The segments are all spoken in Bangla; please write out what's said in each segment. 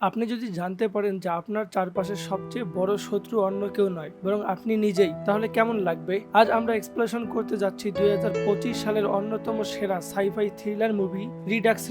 আপনি যদি জানতে পারেন যে আপনার চারপাশের সবচেয়ে বড় শত্রু অন্য কেউ নয় বরং আপনি নিজেই, তাহলে কেমন লাগবে? আজ আমরা এক্সপ্লোরেশন করতে যাচ্ছি 2025 সালের অন্যতম সেরা সাইফাই থ্রিলার মুভি রিডাক্স,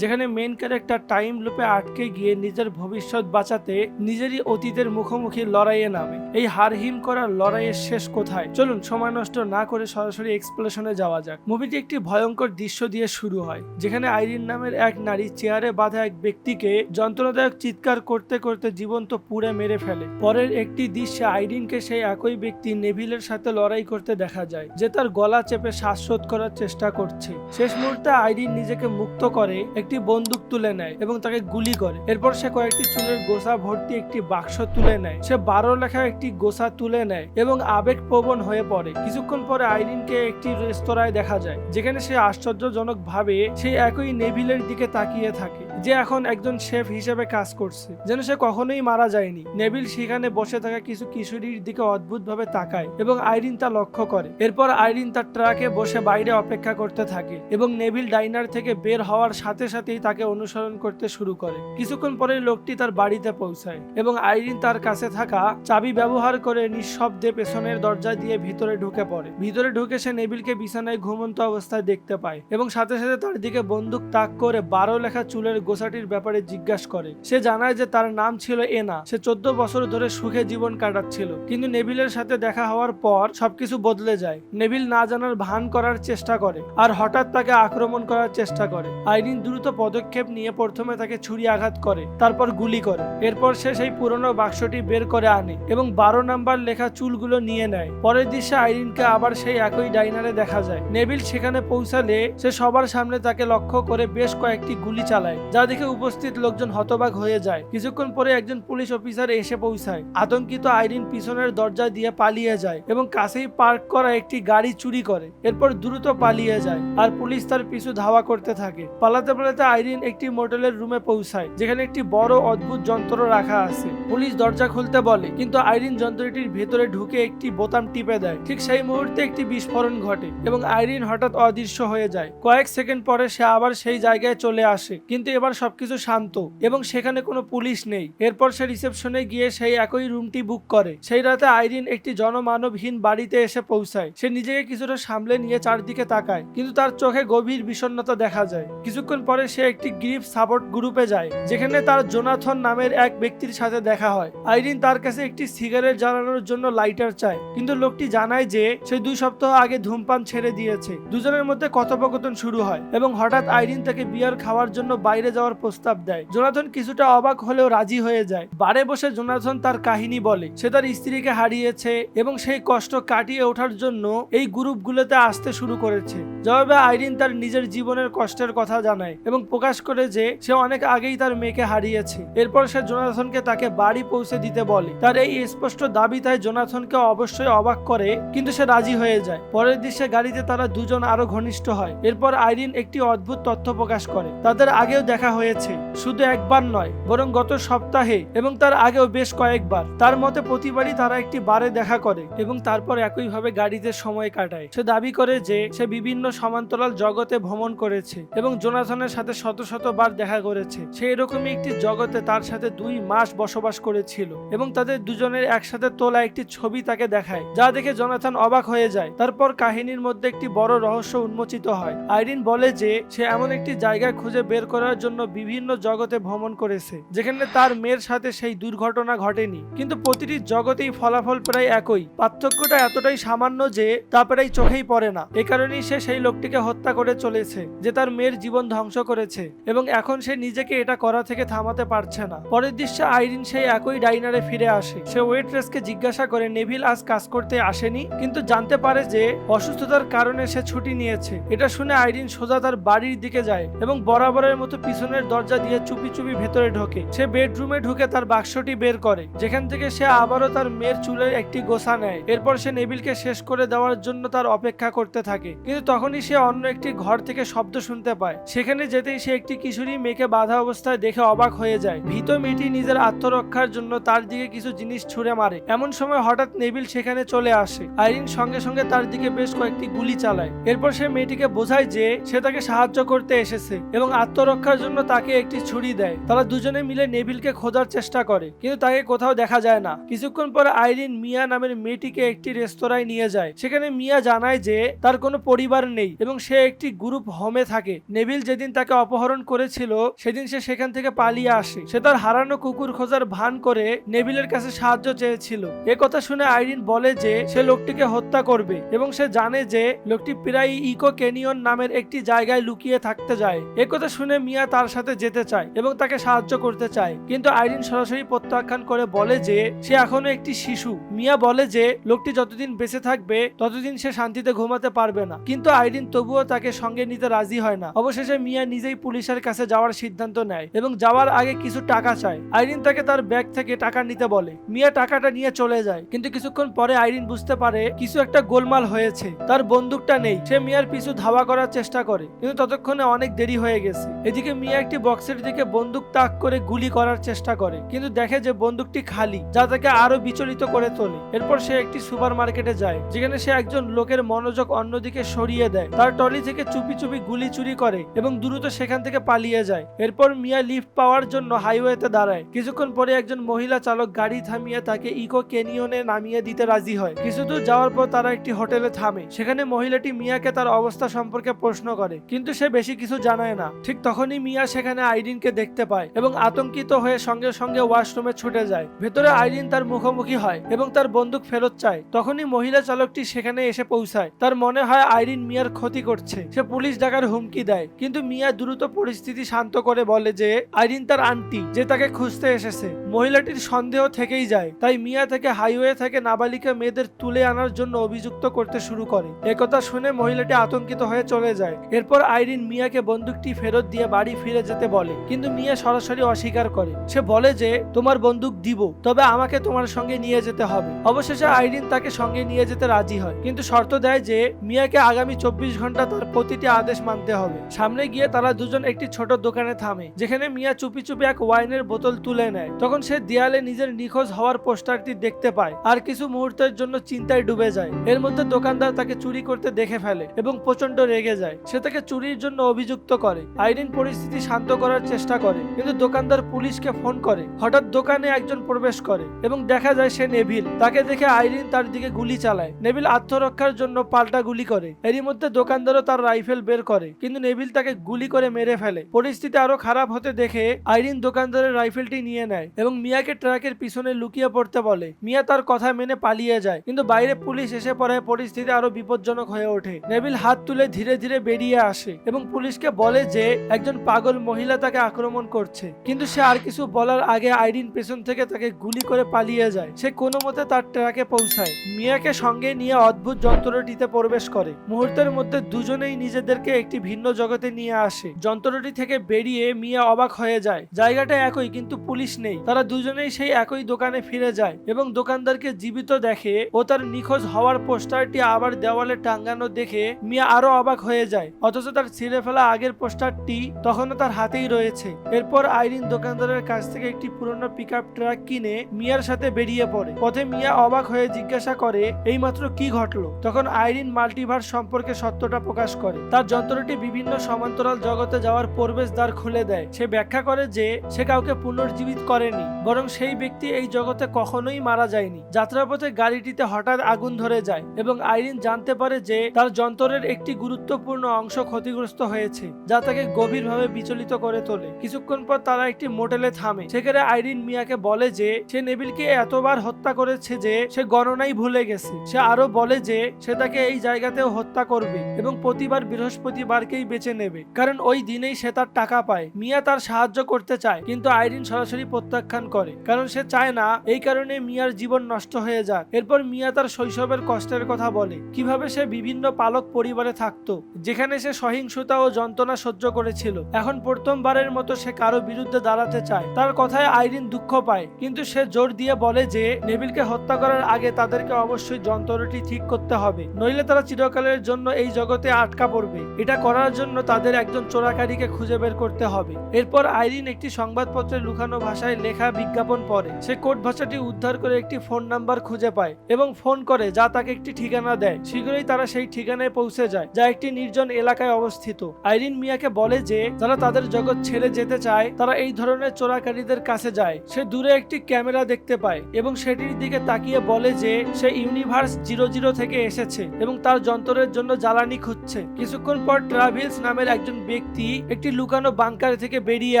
যেখানে মেইন ক্যারেক্টার টাইম লুপে আটকে গিয়ে নিজের ভবিষ্যৎ বাঁচাতে নিজেরই অতীতের মুখোমুখি লড়াইয়ে নামে। এই হারহিম করার লড়াইয়ের শেষ কোথায়? চলুন সময় নষ্ট না করে সরাসরি এক্সপ্লোরেশনে যাওয়া যাক। মুভিটি একটি ভয়ঙ্কর দৃশ্য দিয়ে শুরু হয়, যেখানে আইরিন নামের এক নারী চেয়ারে বাঁধা এক ব্যক্তিকে যন্ত্রণাদায়ক চিৎকার করতে করতে জীবন্ত পুড়ে মেরে ফেলে। পরের একটি দৃশ্যে আইরিনকে সেই একই ব্যক্তি নেভিলের সাথে লড়াই করতে দেখা যায়, যে তার গলা চেপে শ্বাসরোধ করার চেষ্টা করছে। শেষ মুহূর্তে আইরিন নিজেকে মুক্ত করে একটি বন্দুক তুলে নেয় এবং তাকে গুলি করে। এরপর সে কয়েকটি চুলের গোছা ভর্তি একটি বাক্স তুলে নেয়। সে 12 লেখা একটি গোছা তুলে নেয় এবং আবেগপ্রবণ হয়ে পড়ে। কিছুক্ষণ পরে আইরিনকে একটি রেস্তোরাঁয় দেখা যায়, যেখানে সে আশ্চর্যজনক ভাবে সেই একই নেভিলের দিকে তাকিয়ে থাকে, যে এখন একজন শেফ হিসেবে কাজ করছে, যেন সে কখনোই মারা যায়নি। নেভিল সেখানে বসে থাকা কিছু কিশোরীর দিকে অদ্ভুতভাবে তাকায় এবং আইরিন তা লক্ষ্য করে। এরপর আইরিন তার ট্রাকে বসে বাইরে অপেক্ষা করতে থাকে এবং নেভিল ডাইনার থেকে বের হওয়ার সাথে সাথেই তাকে অনুসরণ করতে শুরু করে। কিছুক্ষণ পরে লোকটি তার বাড়িতে পৌঁছায় এবং আইরিন তার কাছে থাকা চাবি ব্যবহার করে নিঃশব্দে পেছনের দরজা দিয়ে ভিতরে ঢুকে পড়ে। ভিতরে ঢুকে সে নেভিলকে বিছানায় ঘুমন্ত অবস্থায় দেখতে পায় এবং সাথে সাথে তার দিকে বন্দুক তাক করে 12 লেখা চুলের গোছাটির ব্যাপারে জিজ্ঞাসা করে। সে জানায় যে তার নাম ছিল এনা। সে 14 বছর ধরে সুখে জীবন কাটাচ্ছিল, কিন্তু নেভিলের সাথে দেখা হওয়ার পর সবকিছু বদলে যায়। নেভিল না জানার ভান করার চেষ্টা করে আর হঠাৎ তাকে আক্রমণ করার চেষ্টা করে। আইরিন দ্রুত পদক্ষেপ নিয়ে প্রথমে তাকে ছুরি আঘাত করে, তারপর গুলি করে। এরপর সে সেই পুরনো বাক্সটি বের করে আনে এবং 12 নাম্বার লেখা চুলগুলো নিয়ে নেয়। পরের দৃশ্যে আইরিনকে আবার সেই একই ডাইনারে দেখা যায়। নেভিল সেখানে পৌঁছালে সে সবার সামনে তাকে লক্ষ্য করে বেশ কয়েকটি গুলি চালায়, যা দেখে উপস্থিত লোকজন হতবাক হয়ে যায়। কিছুক্ষণ পরে একজন পুলিশ অফিসার এসে পৌঁছায়। আতঙ্কিত আইরিন পিছনের দরজা দিয়ে পালিয়ে যায় এবং কাছেই পার্ক করা একটি গাড়ি চুরি করে। এরপর দ্রুত পালিয়ে যায় আর পুলিশ তার পিছু ধাওয়া করতে থাকে। পালাতে পালাতে আইরিন একটি মোটেলের রুমে পৌঁছায়, যেখানে একটি বড় অদ্ভুত যন্ত্র রাখা আছে। পুলিশ দরজা খুলতে বলে, কিন্তু আইরিন যন্ত্রটির ভেতরে ঢুকে একটি বোতাম টিপে দেয়। ঠিক সেই মুহূর্তে একটি বিস্ফোরণ ঘটে এবং আইরিন হঠাৎ অদৃশ্য হয়ে যায়। কয়েক সেকেন্ড পরে সে আবার সেই জায়গায় চলে আসে, কিন্তু এবার সবকিছু শান্ত এবং সেখানে কোনো পুলিশ নেই। এরপর সে রিসেপশনে গিয়ে সেই একই রুমটি বুক করে। সেই রাতে আইরিন একটি জনমানবহীন বাড়িতে এসে পৌঁছায়। সে নিজেকে কিছুটা সামলে নিয়ে চারদিকে তাকায়, কিন্তু তার চোখে গভীর বিষণ্ণতা দেখা যায়। কিছুক্ষণ পরে সে একটি গ্রিফ সাপোর্ট গ্রুপে যায়, যেখানে তার জোনাথন নামের এক ব্যক্তির সাথে দেখা হয়। আইরিন তার কাছে একটি সিগারেট জ্বালানোর জন্য লাইটার চায়, কিন্তু লোকটি জানায় যে সে 2 সপ্তাহ আগে ধূমপান ছেড়ে দিয়েছে। দুজনের মধ্যে কথোপকথন শুরু হয় এবং হঠাৎ আইরিন তাকে বিয়ার খাওয়ার জন্য বাইরে যাওয়ার প্রস্তাব দেয়। জোনাথন কিছুটা অবাক হলেও রাজি হয়ে যায়। বারে বসে জোনাথন তার কাহিনী বলে, সে তার স্ত্রীকে হারিয়েছে এবং সেই কষ্ট কাটিয়ে ওঠার জন্য এই গ্রুপগুলোতে আসতে শুরু করেছে। জবাবে আইরিন তার নিজের জীবনের কষ্টের কথা জানায় এবং প্রকাশ করে যে সে অনেক আগেই তার মেয়েকে হারিয়েছে। এরপর সে জোনাথনকে তাকে বাড়ি পৌঁছে দিতে বলে। তার এই স্পষ্ট দাবি তাই জোনাথনকে অবশ্যই অবাক করে, কিন্তু সে রাজি হয়ে যায়। পরের দৃশ্যে গাড়িতে তারা দুজন আরো ঘনিষ্ঠ হয়। এরপর আইরিন একটি অদ্ভুত তথ্য প্রকাশ করে, তাদের আগেও দেখা হয়েছে, শুধু একবার নয় বরং গত সপ্তাহে এবং তার আগেও বেশ কয়েকবার। তার মতে প্রতিবারই তারা একটি বারে দেখা করে এবং তারপর একইভাবে গাড়িতে সময় কাটায়। সে দাবি করে যে সে বিভিন্ন সমান্তরাল জগতে ভ্রমণ করেছে এবং জোনাথনের সাথে শত শত বার দেখা করেছে। সে এরকমই একটি জগতে তার সাথে 2 মাস বসবাস করেছিল এবং তাদের দুজনের একসাথে তোলা একটি ছবি তাকে দেখায়, যা দেখে জোনাথন অবাক হয়ে যায়। তারপর কাহিনীর মধ্যে একটি বড় রহস্য উন্মোচিত হয়। আইরিন বলে যে সে এমন একটি জায়গা খুঁজে বের করার জন্য বিভিন্ন জগতে ভ্রমণ করেছে, যেখানে তার মেয়ের সাথে সেই দুর্ঘটনা ঘটেনি, কিন্তু প্রতিটি জগতেই ফলাফল প্রায় একই। পার্থক্যটা এতটাই সামান্য যে তা প্রায় চোখেই পড়ে না। এ কারণেই সে সেই লোকটিকে হত্যা করে চলেছে, যে তার মেয়ের জীবন ধ্বংস করেছে, এবং এখন সে নিজেকে এটা করা থেকে থামাতে পারছে না। পরের দৃশ্যে আইরিন সেই একই ডাইনারে ফিরে আসে। সে ওয়েট্রেসকে জিজ্ঞাসা করে নেভিল আজ কাজ করতে আসেনি, কিন্তু জানতে পারে যে অসুস্থতার কারণে সে ছুটি নিয়েছে। এটা শুনে আইরিন সোজা তার বাড়ির দিকে যায় এবং বরাবরের মতো পিছনের দরজা দিয়ে চুপি চুপি ভেতরে ঢোকে। সে বেডরুমে ঢুকে তার বাক্সটি বের করে, যেখান থেকে সে আবারও তার মেয়ের চুলের একটি গোছা নেয়। এরপর সে নেভিলকে শেষ করে দেওয়ার জন্য তার অপেক্ষা করতে থাকে, কিন্তু তখনই সে অন্য একটি ঘর থেকে শব্দ শুনতে পায়। সেখানে যেতেই সে একটি কিশোরী মেয়েকে বাঁধা অবস্থায় দেখে অবাক হয়ে যায়। ভীত মেয়েটি নিজের আত্মরক্ষার জন্য তার দিকে কিছু জিনিস ছুঁড়ে মারে। এমন সময় হঠাৎ নেভিল সেখানে চলে আসে। আইরিন সঙ্গে সঙ্গে তার দিকে বেশ কয়েকটি গুলি চালায়। এরপর সে মেয়েটিকে বোঝায় যে সে তাকে সাহায্য করতে এসেছে এবং আত্মরক্ষার জন্য জন্য তাকে একটি ছুরি দেয়। তারা দুজনে মিলে নেভিলকে খোঁজার চেষ্টা করে, কিন্তু তাকে কোথাও দেখা যায় না। কিছুক্ষণ পরে আইরিন মিয়া নামের মেয়েটিকে একটি রেস্তোরাঁয় নিয়ে যায়। সেখানে মিয়া জানায় যে তার কোনো পরিবার নেই এবং সে একটি গ্রুপ হোমে থাকে। নেভিল যেদিন তাকে অপহরণ করেছিল সেদিন সে সেখান থেকে পালিয়ে আসে। সে তার হারানো কুকুর খোঁজার ভান করে নেভিলের কাছে সাহায্য চেয়েছিল। এ কথা শুনে আইরিন বলে যে সে লোকটিকে হত্যা করবে এবং সে জানে যে লোকটি প্রায় ইকো ক্যানিয়ন নামের একটি জায়গায় লুকিয়ে থাকতে যায়। এ কথা শুনে মিয়া তার সাথে যেতে চায় এবং তাকে সাহায্য করতে চায়, কিন্তু আইরিন সরাসরি প্রত্যাখ্যান করে বলে যে সে এখনো একটি শিশু। মিয়া বলে যে লোকটি যতদিন বেঁচে থাকবে ততদিন সে শান্তিতে ঘুমাতে পারবে না, কিন্তু আইরিন তবুও তাকে সঙ্গে নিতে রাজি হয় না। অবশেষে মিয়া নিজেই পুলিশের কাছে যাওয়ার সিদ্ধান্ত নেয় এবং যাওয়ার আগে কিছু টাকা চায়। আইরিন তাকে তার ব্যাগ থেকে টাকা নিতে বলে। মিয়া টাকাটা নিয়ে চলে যায়, কিন্তু কিছুক্ষণ পরে আইরিন বুঝতে পারে কিছু একটা গোলমাল হয়েছে। তার বন্দুকটা নেই। সে মিয়ার পিছু ধাওয়া করার চেষ্টা করে, কিন্তু ততক্ষণে অনেক দেরি হয়ে গেছে। এদিকে মিয়া একটি বক্সের দিকে বন্দুক তাক করে গুলি করার চেষ্টা করে, কিন্তু দেখে যে বন্দুকটি খালি, যা তাকে আরো বিচলিত করে তোলে। এরপর সে একটি সুপার মার্কেটে যায়, যেখানে সে একজন লোকের মনোযোগ অন্যদিকে সরিয়ে দেয়। তার ট্রলি থেকে চুপি চুপি গুলি চুরি করে এবং দ্রুত সেখান থেকে পালিয়ে যায়। এরপর মিয়া লিফট পাওয়ার জন্য হাইওয়েতে দাঁড়ায়। কিছুক্ষণ পরে একজন মহিলা চালক গাড়ি থামিয়ে তাকে ইকো ক্যানিয়নে নামিয়ে দিতে রাজি হয়। কিছু দূর যাওয়ার পর তারা একটি হোটেলে থামে। সেখানে মহিলাটি মিয়াকে তার অবস্থা সম্পর্কে প্রশ্ন করে, কিন্তু সে বেশি কিছু জানায় না। ঠিক তখনই মিয়া সেখানে আইরিনকে দেখতে পায় এবং আতঙ্কিত হয়ে সঙ্গে সঙ্গে ওয়াশরুমে ছুটে যায়। ভেতরে আইরিন তার মুখোমুখি হয় এবং তার বন্দুক ফেরত চায়। তখনই মহিলা চালকটি সেখানে এসে পৌঁছায়। তার মনে হয় আইরিন মিয়ার ক্ষতি করছে। সে পুলিশ ডাকার হুমকি দেয়, কিন্তু মিয়া দ্রুত পরিস্থিতি শান্ত করে বলে যে আইরিন তার আন্টি, যে তাকে খুঁজতে এসেছে। মহিলাটির সন্দেহ থেকেই যায়, তাই মিয়া থেকে হাইওয়ে থেকে নাবালিকা মেয়েদের তুলে আনার জন্য অভিযুক্ত করতে শুরু করে। একথা শুনে মহিলাটি আতঙ্কিত হয়ে চলে যায়। এরপর আইরিন মিয়াকে বন্দুকটি ফেরত দিয়ে বাড়ি ফিরে যেতে বলে, কিন্তু মিয়া সরাসরি অস্বীকার করে। সে বলে যে তোমার বন্দুক দিব, তবে আমাকে তোমার সঙ্গে নিয়ে যেতে হবে। অবশেষে আইরিন তাকে সঙ্গে নিয়ে যেতে রাজি হয়, কিন্তু শর্ত দেয় যে মিয়াকে আগামী 24 ঘন্টা তার প্রতিটি আদেশ মানতে হবে। সামনে গিয়ে তারা দুজন একটি ছোট দোকানে থামে, যেখানে মিয়া চুপি চুপি এক ওয়াইনের বোতল তুলে নেয়। তখন সে দেয়ালে নিজের নিখোঁজ হওয়ার পোস্টারটি দেখতে পায় আর কিছু মুহূর্তের জন্য চিন্তায় ডুবে যায়। এর মধ্যে দোকানদার তাকে চুরি করতে দেখে ফেলে এবং প্রচন্ড রেগে যায়। সে তাকে চুরির জন্য অভিযুক্ত করে। আইরিন পরিস্থিতি শান্ত করার চেষ্টা করে, কিন্তু দোকানদার পুলিশকে ফোন করে। হঠাৎ দোকানে একজন প্রবেশ করে এবং দেখা যায় সে নেভিল। তাকে দেখে আইরিন তার দিকে গুলি চালায়। নেভিল আত্মরক্ষার জন্য পাল্টা গুলি করে। এরই মধ্যে দোকানদারও তার রাইফেল বের করে, কিন্তু নেভিল তাকে গুলি করে মেরে ফেলে। পরিস্থিতি আরো খারাপ হতে দেখে আইরিন দোকানদারের রাইফেলটি নিয়ে নেয় এবং মিয়াকে ট্রাকের পিছনে লুকিয়ে পড়তে বলে। মিয়া তার কথা মেনে পালিয়ে যায়, কিন্তু বাইরে পুলিশ এসে পড়ায় পরিস্থিতি আরো বিপজ্জনক হয়ে ওঠে। নেভিল হাত তুলে ধীরে ধীরে বেরিয়ে আসে এবং পুলিশকে বলে যে একজন পাগল মহিলা তাকে আক্রমণ করছে, কিন্তু সে আর কিছু বলার আগে আইরিন পেছন থেকে তাকে গুলি করে পালিয়ে যায়। সে কোনো মতে তার ট্রাকে পৌঁছায়। মিয়াকে সঙ্গে নিয়ে অদ্ভুত যন্ত্রটিতে প্রবেশ করে। মুহূর্তের মধ্যে দুজনেই নিজেদেরকে একটি ভিন্ন জগতে নিয়ে আসে। যন্ত্রটি থেকে বেরিয়ে মিয়া অবাক হয়ে যায়। জায়গাটা একই, কিন্তু পুলিশ নেই। তারা দুজনেই সেই একই দোকানে ফিরে যায় এবং দোকানদারকে জীবিত দেখে ও তার নিখোঁজ হওয়ার পোস্টারটি আবার দেওয়ালে টাঙ্গানো দেখে মিয়া আরো অবাক হয়ে যায়। অথচ তার ছিঁড়ে ফেলা আগের পোস্টারটি তখনও তার হাতেই রয়েছে। এরপর আইরিন দোকানদারের কাছ থেকে একটি পুরনো পিকআপ ট্রাক কিনে মিয়ার সাথে বেরিয়ে পড়ে। পথে মিয়া অবাক হয়ে জিজ্ঞাসা করে এইমাত্র কি ঘটলো। তখন আইরিন মাল্টিভার্স সম্পর্কে সত্যটা প্রকাশ করে। তার যন্ত্রটি বিভিন্ন সমান্তরাল জগতে যাওয়ার প্রবেশদ্বার খুলে দেয়। সে ব্যাখ্যা করে যে সে কাউকে পুনর্জীবিত করেনি, বরং সেই ব্যক্তি এই জগতে কখনোই মারা যায়নি। যাত্রাপথে গাড়িটিতে হঠাৎ আগুন ধরে যায় এবং আইরিন জানতে পারে যে তার যন্ত্রের একটি গুরুত্বপূর্ণ অংশ ক্ষতিগ্রস্ত হয়েছে, যা তাকে গভীরভাবে বিচলিত করে তোলে। কিছুক্ষণ পর তারা একটি মোটেলে থামে। সেখানে আইরিন মিয়াকে বলে যে সে নেভিলকে এতবার হত্যা করেছে যে সে গণনাই ভুলে গেছে। সে আরো বলে যে সে তাকে এই জায়গাতেও হত্যা করবে এবং প্রতিবার বৃহস্পতিবারকেই বেছে নেবে, কারণ ওই দিনেই সে তার টাকা পায়। মিয়া তার সাহায্য করতে চায়, কিন্তু আইরিন সরাসরি প্রত্যাখ্যান করে, কারণ সে চায় না এই কারণে মিয়ার জীবন নষ্ট হয়ে যাক। এরপর মিয়া তার শৈশবের কষ্টের কথা বলে, কিভাবে সে বিভিন্ন পালক পরিবারে থাকতো, যেখানে সে সহিংসতা ও যন্ত্রণা সহ্য করেছিল। এখন প্রথমবারের মতো সে কারো বিরুদ্ধে দাঁড়াতে চায়। তার কথায় আইরিন দুঃখ পায়, কিন্তু সে জোর দিয়ে বলে যে নেভিলকে হত্যা করার আগে তাদেরকে অবশ্যই যন্ত্রটি ঠিক করতে হবে, নইলে তারা চিরকালের জন্য এই জগতে আটকা পড়বে। এটা করার জন্য তাদের একজন চোরাকারীকে খুঁজে বের করতে হবে। এরপর আইরিন একটি সংবাদপত্রে লুকানো ভাষায় লেখা লেখা বিজ্ঞাপন পড়ে। সে কোড ভাষাটি উদ্ধার করে একটি ফোন নাম্বার খুঁজে পায় এবং ফোন করে, যা তাকে একটি ঠিকানা দেয়। শীঘ্রই তারা সেই ঠিকানায় পৌঁছে যায়, যা একটি নির্জন এলাকায় অবস্থিত। আইরিন মিয়াকে বলে যে যারা তাদের জগৎ ছেড়ে যেতে চায় তারা এই ধরনের চোরাকারীদের কাছে যায়। সে দূরে একটি ক্যামেরা দেখতে পায় এবং সেটির দিকে তাকিয়ে বলে যে সে ইউনিভার্স 00 থেকে এসেছে এবং তার যন্ত্রের জন্য জ্বালানি খুঁজছে। কিছুক্ষণ পর ট্রাভিলস নামের একজন ব্যক্তি একটি লুকানো বাংকার থেকে বেরিয়ে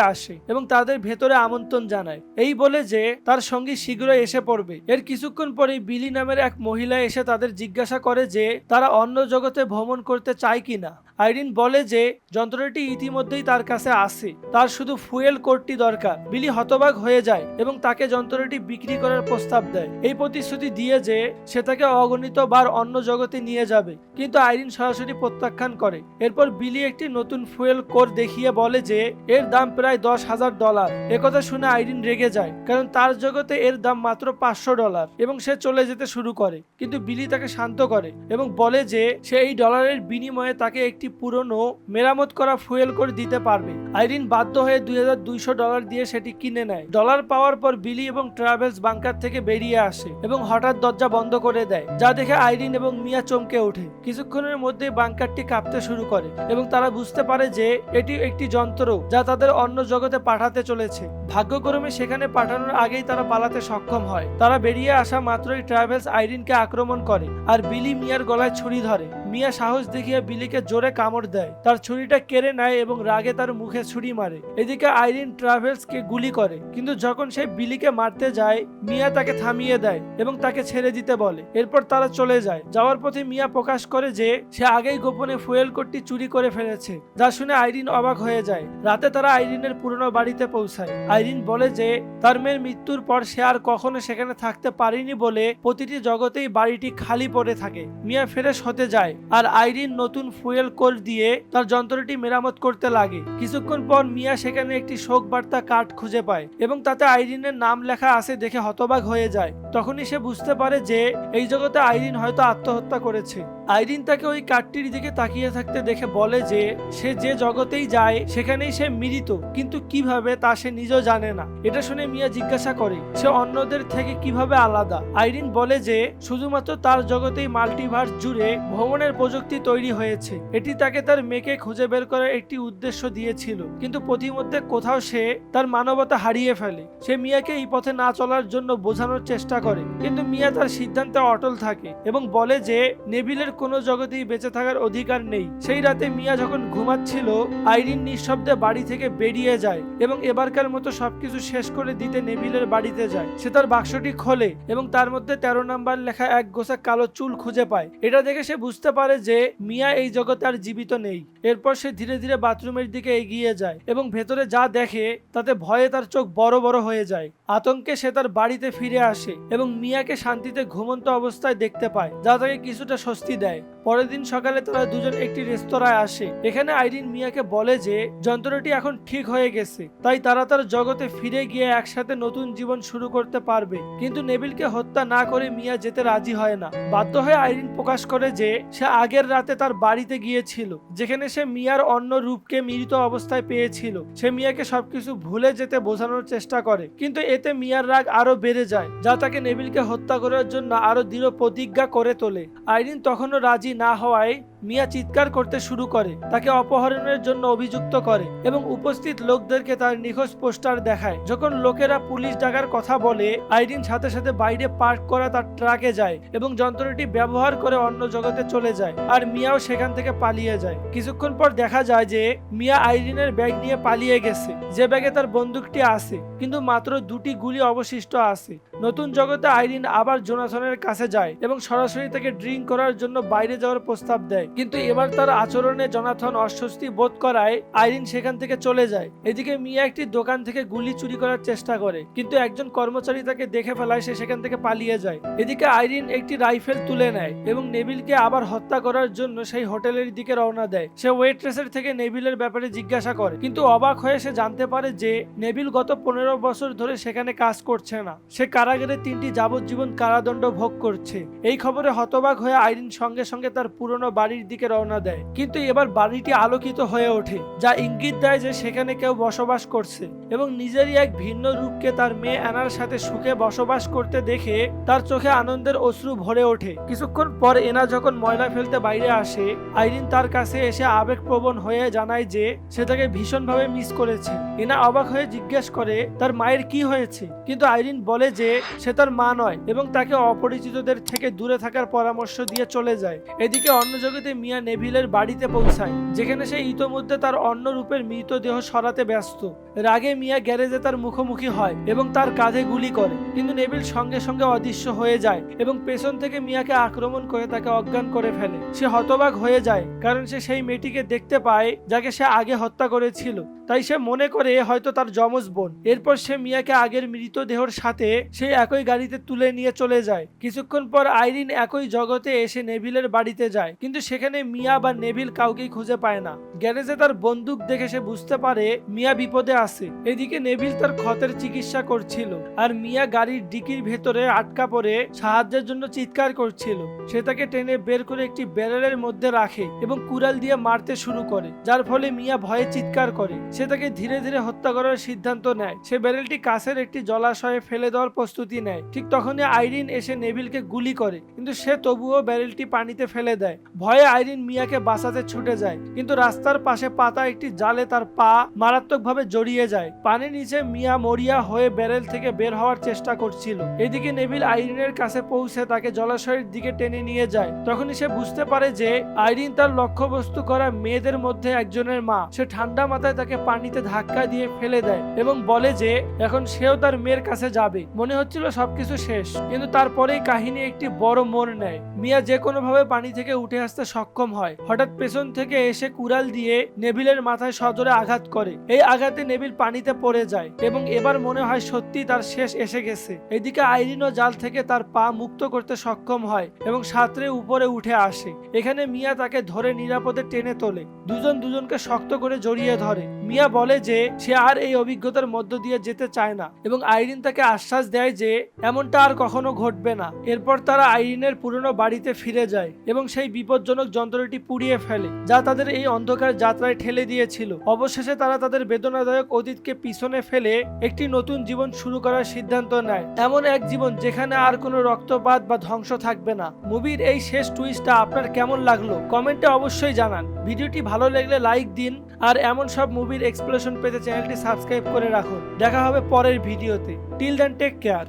আসে এবং তাদের ভেতরে আমন্ত্রণ জানায়, এই বলে যে তার সঙ্গী শীঘ্রই এসে পড়বে। এর কিছুক্ষণ পরেই বিলি নামের এক মহিলা এসে তাদের জিজ্ঞাসা করে যে তারা অন্য জগতে ভ্রমণ করতে চায় কিনা। আইরিন বলে যে যন্ত্রটি ইতিমধ্যেই তার কাছে আছে, তার শুধু ফুয়েল কোডটি দরকার। বিলি হতবাক হয়ে যায় এবং তাকে যন্ত্রটি বিক্রি করার প্রস্তাব দেয়, এই প্রতিশ্রুতি দিয়ে যে সে তাকে অগণিত বার অন্য জগতে নিয়ে যাবে। কিন্তু আইরিন সরাসরি প্রত্যাখ্যান করে। এরপর বিলি একটি নতুন ফুয়েল কোড দেখিয়ে বলে যে এর দাম প্রায় $10,000। একথা শুনে আইরিন রেগে যায়, কারণ তার জগতে এর দাম মাত্র $500 এবং সে চলে যেতে শুরু করে। কিন্তু বিলি তাকে শান্ত করে এবং বলে যে সে এই ডলারের বিনিময়ে তাকে একটি পুরনো মেরামত করা ফুয়েল কোড দিতে পারবে। আইরিন বাধ্য হয়ে $2,200 দিয়ে সেটি কিনে নেয়। ডলার পাওয়ার পর বিলি এবং ট্রাভেলস বাংকার থেকে বেরিয়ে আসে এবং হঠাৎ দরজা বন্ধ করে দেয়, যা দেখে আইরিন এবং মিয়া চমকে ওঠে। কিছুক্ষণের মধ্যে বাংকারটি কাঁপতে শুরু করে এবং তারা বুঝতে পারে যে এটি একটি যন্ত্র যা তাদের অন্য জগতে পাঠাতে চলেছে। ভাগ্যক্রমে সেখানে পাঠানোর আগেই তারা পালাতে সক্ষম হয়। তারা বেরিয়ে আসা মাত্রই ট্রাভেলস আইরিনকে আক্রমণ করে আর বিলি মিয়ার গলায় ছুরি ধরে। মিয়া সাহস দেখিয়ে বিলিকে জোরে কামড় দেয়, তার ছুরিটা কেড়ে নেয় এবং রাগে তার মুখে ছুরি মারে। এদিকে আইরিন ট্রাভেলসকে গুলি করে, কিন্তু যখন সে বিলিকে মারতে যায় মিয়া তাকে থামিয়ে দেয় এবং তাকে ছেড়ে দিতে বলে। এরপর তারা চলে যায়। যাওয়ার পথে মিয়া প্রকাশ করে যে সে আগেই গোপনে ফুয়েল কোডটি চুরি করে ফেলেছে, যা শুনে আইরিন অবাক হয়ে যায়। রাতে তারা আইরিনের পুরনো বাড়িতে পৌঁছায়। আইরিন বলে যে তার মেয়ের মৃত্যুর পর সে আর কখনো সেখানে থাকতে পারেনি বলে প্রতিটি জগতেই বাড়িটি খালি পড়ে থাকে। মিয়া ফ্রেশ হতে যায় আর আইরিন নতুন ফুয়েল কোড দিয়ে তার যন্ত্রটি মেরামত করতে লাগে। কিছুক্ষণ পর মিয়া সেখানে একটি শোক বার্তা কার্ড খুঁজে পায় এবং তাতে আইরিনের নাম লেখা আছে দেখে হতবাক হয়ে যায়। তখনই সে বুঝতে পারে যে এই জগতে আইরিন হয়তো আত্মহত্যা করেছে। আইরিন তাকে ওই কার্ডটির দিকে তাকিয়ে থাকতে দেখে বলে যে সে যে জগতেই যায় সেখানেই সে মৃত, কিন্তু কিভাবে তা সে নিজেও জানে না। এটা শুনে মিয়া জিজ্ঞাসা করে সে অন্যদের থেকে কিভাবে আলাদা। আইরিন বলে যে শুধুমাত্র তার জগতেই মাল্টিভার্স জুড়ে ভ্রমণের প্রযুক্তি তৈরি হয়েছে। এটি তাকে তার মেয়েকে খুঁজে বের করার একটি উদ্দেশ্য দিয়েছিল, কিন্তু পথিমধ্যে কোথাও সে তার মানবতা হারিয়ে ফেলে। সে মিয়াকে এই পথে না চলার জন্য বোঝানোর চেষ্টা করে, কিন্তু মিয়া তার সিদ্ধান্তে অটল থাকে এবং বলে যে নেভিলের কোনো জগতেই বেঁচে থাকার অধিকার নেই। সেই রাতে মিয়া যখন ঘুমাচ্ছিল আইরিন নিঃশব্দে বাড়ি থেকে বেরিয়ে যায় এবং এবারকার মতো সবকিছু শেষ করে দিতে নেভিলের বাড়িতে যায়। সে তার বাক্সটি খোলে এবং তার মধ্যে 13 নাম্বার লেখা এক গোছা কালো চুল খুঁজে পায়। এটা দেখে সে বুঝতে পারে যে মিয়া এই জগতে আর জীবিত নেই। এরপর সে ধীরে ধীরে বাথরুমের দিকে এগিয়ে যায় এবং ভেতরে যা দেখে তাতে ভয়ে তার চোখ বড় বড় হয়ে যায়। আতঙ্কে সে তার বাড়িতে ফিরে আসে এবং মিয়াকে শান্তিতে ঘুমন্ত অবস্থায় দেখতে পায়, যা তাকে কিছুটা স্বস্তি দেয়। পরের দিন সকালে তারা দুজন একটি রেস্তোরাঁয় আসে। এখানে আইরিন মিয়াকে বলে যে যন্ত্রটি এখন ঠিক হয়ে গেছে, তাই তারা তার জগতে ফিরে গিয়ে একসাথে নতুন জীবন শুরু করতে পারবে। কিন্তু নেভিলকে হত্যা না করে মিয়া যেতে রাজি হয় না। বাধ্য হয়ে আইরিন প্রকাশ করে যে সে আগের রাতে তার বাড়িতে গিয়েছিল, যেখানে সে মিয়ার অন্য রূপকে মৃত অবস্থায় পেয়েছিল। সে মিয়াকে সবকিছু ভুলে যেতে বোঝানোর চেষ্টা করে, কিন্তু এতে মিয়ার রাগ আরো বেড়ে যায়, যা তাকে নেভিলকে হত্যা করার জন্য আরো দৃঢ় প্রতিজ্ঞা করে তোলে। আইরিন তখনও রাজি না হওয়ায় মিয়া চিৎকার করতে শুরু করে, তাকে অপহরণের জন্য অভিযুক্ত করে এবং উপস্থিত লোকদেরকে তার নিখোঁজ পোস্টার দেখায়। যখন লোকেরা পুলিশ ডাকার কথা বলে আইরিন সাথে সাথে বাইরে পার্ক করা তার ট্রাকে যায় এবং যন্ত্রটি ব্যবহার করে অন্য জগতে চলে যায় আর মিয়াও সেখান থেকে পালিয়ে যায়। কিছুক্ষণ পর দেখা যায় যে মিয়া আইরিনের ব্যাগ নিয়ে পালিয়ে গেছে, যে ব্যাগে তার বন্দুকটি আছে, কিন্তু মাত্র 2টি গুলি অবশিষ্ট আছে। নতুন জগতে আইরিন আবার জোনাথনের কাছে যায় এবং সরাসরি তাকে ড্রিঙ্ক করার জন্য বাইরে যাওয়ার প্রস্তাব দেয়, কিন্তু এবার তার আচরণে জোনাথন অস্বস্তি বোধ করায় আইরিন সেখান থেকে চলে যায়। এদিকে মিয়া একটি দোকান থেকে গুলি চুরি করার চেষ্টা করে, কিন্তু একজন কর্মচারী তাকে দেখে ফেলায় সে সেখান থেকে পালিয়ে যায়। এদিকে আইরিন একটি রাইফেল তুলে নেয় এবং নেভিলকে আবার হত্যা করার জন্য সেই হোটেলের দিকে রওনা দেয়। সে ওয়েট্রেসের থেকে নেভিলের ব্যাপারে জিজ্ঞাসা করে, কিন্তু অবাক হয়ে সে জানতে পারে যে নেভিল গত 15 বছর ধরে সেখানে কাজ করছে না, সে কারাগারে কারাগারে 3টি যাবজ্জীবন কারাদণ্ড ভোগ করছে। এই খবরে হতবাক হয়ে আইরিন সঙ্গে সঙ্গে তার পুরনো বাড়ির দিকে রওনা দেয়, কিন্তু এবার বাড়িটি আলোকিত হয়ে ওঠে, যা ইঙ্গিত দেয় যে সেখানে কেউ বসবাস করছে। এবং নিজেরই এক ভিন্ন রূপকে তার মেয়ে অ্যানার সাথে সুখে বসবাস করতে দেখে তার চোখে আনন্দের অশ্রু ভরে ওঠে। কিছুক্ষণ পর এনা যখন ময়লা ফেলতে বাইরে আসে, আইরিন তার কাছে এসে আবেগপ্রবণ হয়ে জানায় যে সে তাকে ভীষণভাবে মিস করেছে। এনা অবাক হয়ে জিজ্ঞেস করে তার মায়ের কি হয়েছে, কিন্তু আইরিন বলে যে সে তার মা নয় এবং তাকে অপরিচিতদের থেকে দূরে থাকার পরামর্শ দিয়ে চলে যায়। এদিকে অন্য জগতে মিয়া নেভিলের বাড়িতে পৌঁছায়, যেখানে সে ইতোমধ্যে তার অন্য রূপের মৃতদেহ সরাতে ব্যস্ত। রাগে মিয়া গ্যারেজে তার মুখোমুখি হয় এবং তার কাঁধে গুলি করে, কিন্তু নেভিল সঙ্গে সঙ্গে অদৃশ্য হয়ে যায় এবং পেছন থেকে মিয়াকে আক্রমণ করে তাকে অজ্ঞান করে ফেলে। সে হতবাক হয়ে যায়, কারণ সে সেই মেয়েটিকে দেখতে পায় যাকে সে আগে হত্যা করেছিল। তাই সে মনে করে হয়তো তার যমজ বোন। এরপর সে মিয়াকে আগের মৃতদেহর সাথে সেই একই গাড়িতে তুলে নিয়ে চলে যায়। কিছুক্ষণ পর আইরিন একই জগতে এসে নেভিলের বাড়িতে যায়, কিন্তু সেখানে মিয়া বা নেভিল কাউকেই খুঁজে পায় না। গ্যারেজে তার বন্দুক দেখে সে বুঝতে পারে মিয়া বিপদে আছে। এদিকে নেভিল তার ক্ষতের চিকিৎসা করছিল, আর মিয়া গাড়ির ডিকির ভেতরে আটকা পড়ে সাহায্যের জন্য চিৎকার করছিল। সে তাকে টেনে বের করে একটি ব্যারেলের মধ্যে রাখে এবং কুড়াল দিয়ে মারতে শুরু করে, যার ফলে মিয়া ভয়ে চিৎকার করে। সে তাকে ধীরে ধীরে হত্যা করার সিদ্ধান্ত নেয়। সে ব্যারেলটি কাছের একটি জলাশয়ে ফেলে দেওয়ার প্রস্তুতি নেয়। ঠিক তখনই আইরিন এসে নেভিলকে গুলি করে, কিন্তু সে তবুও ব্যারেলটি পানিতে ফেলে দেয়। ভয়ে আইরিন মিয়াকে বাঁচাতে ছুটে যায়, কিন্তু রাস্তার পাশে পাতা একটি জালে তার পা মারাত্মকভাবে জড়িয়ে যায়। পানির নিচে মিয়া মরিয়া হয়ে ব্যারেল থেকে বের হওয়ার চেষ্টা করছিল। এদিকে নেভিল আইরিনের কাছে পৌঁছে তাকে জলাশয়ের দিকে টেনে নিয়ে যায়। তখনই সে বুঝতে পারে যে আইরিন তার লক্ষ্যবস্তু করা মেয়েদের মধ্যে একজনের মা। সে ঠান্ডা মাথায় তাকে পানিতে ধাক্কা দিয়ে ফেলে দেয় এবং বলে যে এখন সেও তার মেয়ের কাছে যাবে। মনে হচ্ছিল সবকিছু শেষ, কিন্তু তারপরেই কাহিনী একটি বড় মোড় নেয়। মিয়া যে কোনো ভাবে পানি থেকে উঠে আসতে সক্ষম হয়। হঠাৎ পেছন থেকে এসে কুড়াল দিয়ে নেভিলের মাথায় সজোরে আঘাত করে। এই আঘাতে নেভিল পানিতে পড়ে যায় এবং এবার মনে হয় সত্যি তার শেষ এসে গেছে। এদিকে আইরিনও জাল থেকে তার পা মুক্ত করতে সক্ষম হয় এবং সাঁতরে উপরে উঠে আসে। এখানে মিয়া তাকে ধরে নিরাপদে টেনে তোলে। দুজন দুজনকে শক্ত করে জড়িয়ে ধরে। মিয়া বলে যে সে আর এই অভিজ্ঞতার মধ্য দিয়ে যেতে চায় না এবং আইরিন তাকে আশ্বাস দেয় যে এমনটা আর কখনো ঘটবে না। এরপর তারা আইরিনের পুরনো বাড়িতে ফিরে যায় এবং সেই বিপজ্জনক যন্ত্রটি পুড়িয়ে ফেলে, যা তাদের এই অন্ধকার যাত্রায় ঠেলে দিয়েছিল। অবশেষে তারা তাদের বেদনাদায়ক অতীতকে পিছনে ফেলে একটি নতুন জীবন শুরু করার সিদ্ধান্ত নেয়। এমন এক জীবন যেখানে আর কোনো রক্তপাত বা ধ্বংস থাকবে না। মুভির এই শেষ টুইস্টটা আপনার কেমন লাগলো কমেন্টে অবশ্যই জানান। ভিডিওটি ভালো লাগলে লাইক দিন, আর এমন সব মুভির এক্সপ্লেনেশন পেতে চ্যানেলটি সাবস্ক্রাইব করে রাখুন। দেখা হবে পরের ভিডিওতে। Till then take care.